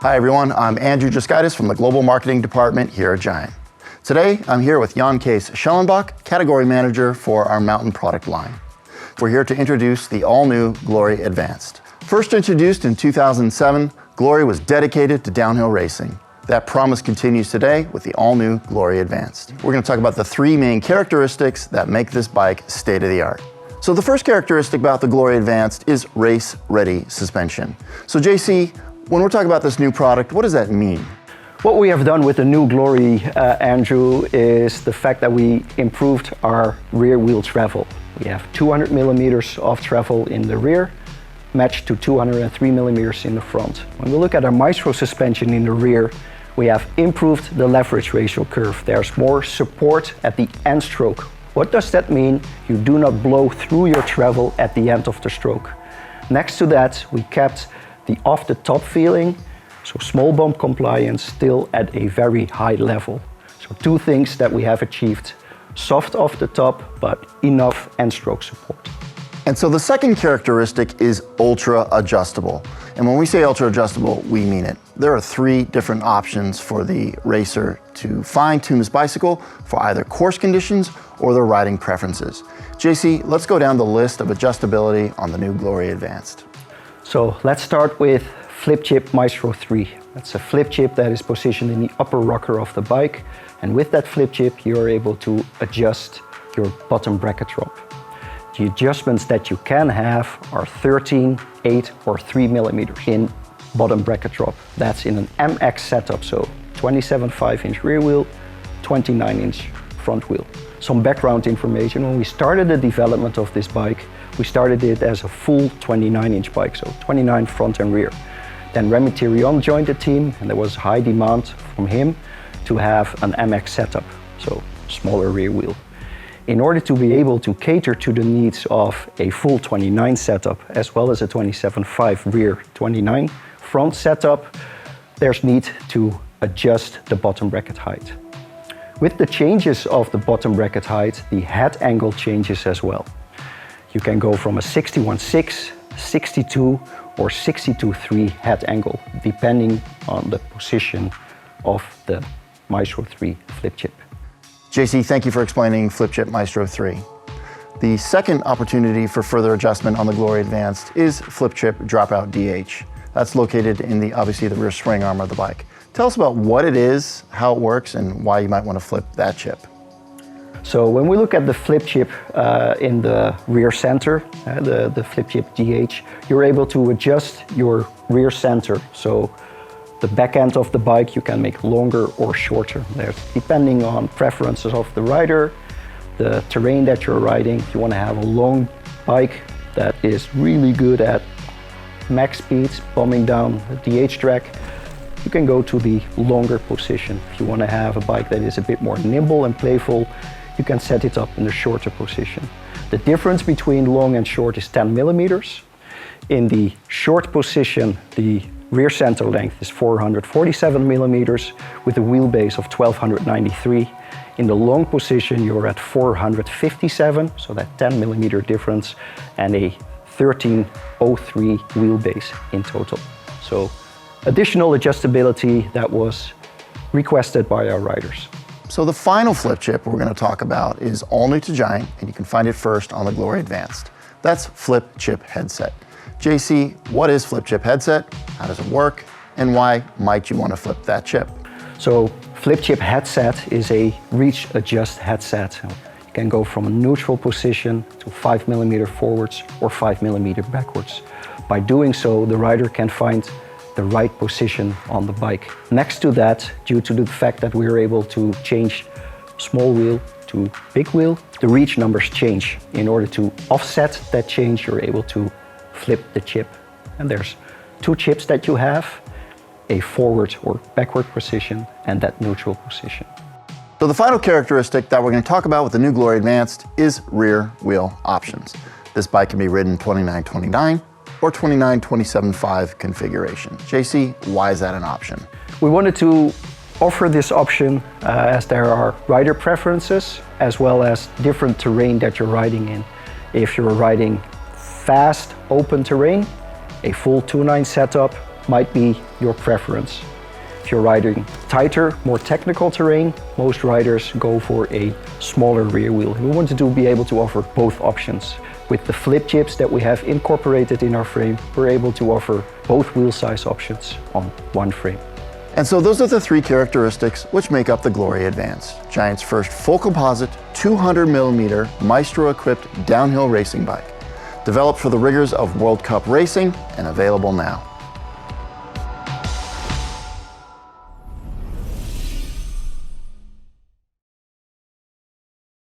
Hi everyone, I'm Andrew Juskaitis from the Global Marketing Department here at Giant. Today, I'm here with Jan Kees Schellenbach, Category Manager for our Mountain product line. We're here to introduce the all-new Glory Advanced. First introduced in 2007, Glory was dedicated to downhill racing. That promise continues today with the all-new Glory Advanced. We're going to talk about the three main characteristics that make this bike state-of-the-art. So the first characteristic about the Glory Advanced is race-ready suspension. So JC, when we're talking about this new product, what does that mean? What we have done with the new Glory, Andrew, is the fact that we improved our rear wheel travel. We have 200 millimeters of travel in the rear, matched to 203 millimeters in the front. When we look at our Maestro suspension in the rear, we have improved the leverage ratio curve. There's more support at the end stroke. What does that mean? You do not blow through your travel at the end of the stroke. Next to that, we kept the off-the-top feeling, so small bump compliance still at a very high level. So two things that we have achieved: soft off the top, but enough end stroke support. And so the second characteristic is ultra adjustable. And when we say ultra adjustable, we mean it. There are three different options for the racer to fine-tune this bicycle for either course conditions or their riding preferences. JC, let's go down the list of adjustability on the new Glory Advanced. So let's start with Flip Chip Maestro 3. That's a flip chip that is positioned in the upper rocker of the bike. And with that flip chip, you're able to adjust your bottom bracket drop. The adjustments that you can have are 13, 8, or 3 millimeters in bottom bracket drop. That's in an MX setup, so 27.5-inch rear wheel, 29-inch front wheel. Some background information: when we started the development of this bike, we started it as a full 29-inch bike, so 29 front and rear. Then Remy Thirion joined the team, and there was high demand from him to have an MX setup, so smaller rear wheel. In order to be able to cater to the needs of a full 29 setup, as well as a 27.5 rear 29 front setup, there's need to adjust the bottom bracket height. With the changes of the bottom bracket height, the head angle changes as well. You can go from a 61.6, 62, or 62.3 head angle, depending on the position of the Maestro 3 flip chip. JC, thank you for explaining Flip Chip Maestro 3. The second opportunity for further adjustment on the Glory Advanced is Flip Chip Dropout DH. That's located in obviously the rear swing arm of the bike. Tell us about what it is, how it works, and why you might want to flip that chip. So when we look at the flip chip in the rear center, the flip chip DH, you're able to adjust your rear center. So the back end of the bike you can make longer or shorter. There's, depending on preferences of the rider, the terrain that you're riding. If you want to have a long bike that is really good at max speeds, bombing down the DH track, you can go to the longer position. If you want to have a bike that is a bit more nimble and playful, you can set it up in the shorter position. The difference between long and short is 10 millimeters. In the short position, the rear center length is 447 millimeters with a wheelbase of 1293. In the long position, you're at 457, so that 10 millimeter difference, and a 1303 wheelbase in total. So additional adjustability that was requested by our riders. So the final flip chip we're going to talk about is all new to Giant, and you can find it first on the Glory Advanced. That's Flip Chip Headset. JC, what is Flip Chip Headset? How does it work? And why might you want to flip that chip? So Flip Chip Headset is a reach adjust headset. You can go from a neutral position to 5 millimeter forwards or 5 millimeter backwards. By doing so, the rider can find the right position on the bike. Next to that, due to the fact that we're able to change small wheel to big wheel, the reach numbers change. In order to offset that change, you're able to flip the chip. And there's two chips that you have, a forward or backward position and that neutral position. So the final characteristic that we're going to talk about with the new Glory Advanced is rear wheel options. This bike can be ridden 29-29 or 29-27.5 configuration. JC, why is that an option? We wanted to offer this option as there are rider preferences as well as different terrain that you're riding in. If you're riding fast, open terrain, a full 2.9 setup might be your preference. If you're riding tighter, more technical terrain, most riders go for a smaller rear wheel. We want to be able to offer both options. With the flip chips that we have incorporated in our frame, we're able to offer both wheel size options on one frame. And so those are the three characteristics which make up the Glory Advance, Giant's first full composite, 200mm Maestro-equipped downhill racing bike, developed for the rigors of World Cup racing and available now.